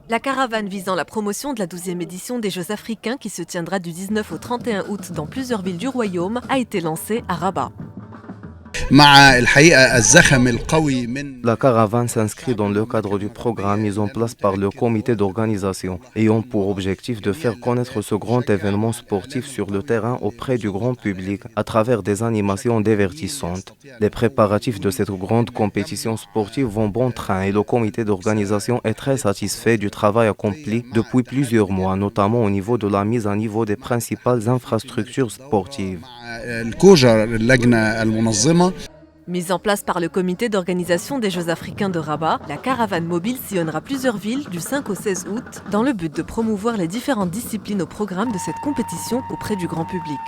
La caravane visant la promotion de la 12e édition des Jeux africains qui se tiendra du 19 au 31 août dans plusieurs villes du royaume a été lancée à Rabat. La caravane s'inscrit dans le cadre du programme mis en place par le comité d'organisation, ayant pour objectif de faire connaître ce grand événement sportif sur le terrain auprès du grand public à travers des animations divertissantes. Les préparatifs de cette grande compétition sportive vont bon train et le comité d'organisation est très satisfait du travail accompli depuis plusieurs mois, notamment au niveau de la mise à niveau des principales infrastructures sportives. Mise en place par le comité d'organisation des Jeux africains de Rabat, la caravane mobile sillonnera plusieurs villes du 5 au 16 août dans le but de promouvoir les différentes disciplines au programme de cette compétition auprès du grand public.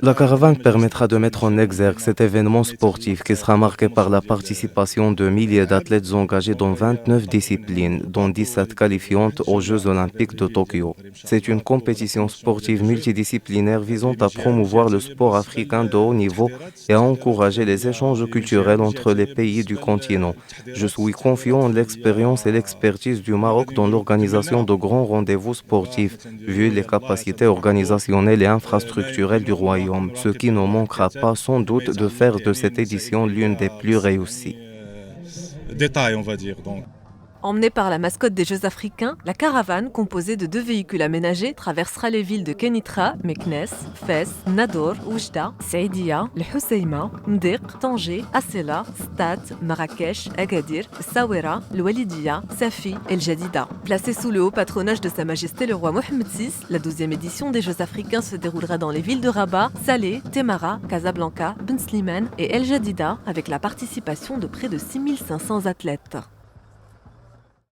La caravane permettra de mettre en exergue cet événement sportif qui sera marqué par la participation de milliers d'athlètes engagés dans 29 disciplines, dont 17 qualifiantes aux Jeux olympiques de Tokyo. C'est une compétition sportive multidisciplinaire visant à promouvoir le sport africain de haut niveau et à encourager les échanges culturels entre les pays du continent. Je suis confiant en l'expérience et l'expertise du Maroc dans l'organisation de grands rendez-vous sportifs, vu les capacités organisationnelles et infrastructurelles du royaume, ce qui ne manquera pas sans doute de faire de cette édition l'une des plus réussies. Emmenée par la mascotte des Jeux africains, la caravane, composée de 2 véhicules aménagés, traversera les villes de Kenitra, Meknès, Fès, Nador, Oujda, Saïdia, Le Hoceima, Mdir, Tanger, Assela, Stat, Marrakech, Agadir, Sawera, Le Walidia, Safi et El Jadida. Placée sous le haut patronage de Sa Majesté le roi Mohamed VI, la 12e édition des Jeux africains se déroulera dans les villes de Rabat, Salé, Temara, Casablanca, Ben Slimane et El Jadida avec la participation de près de 6500 athlètes.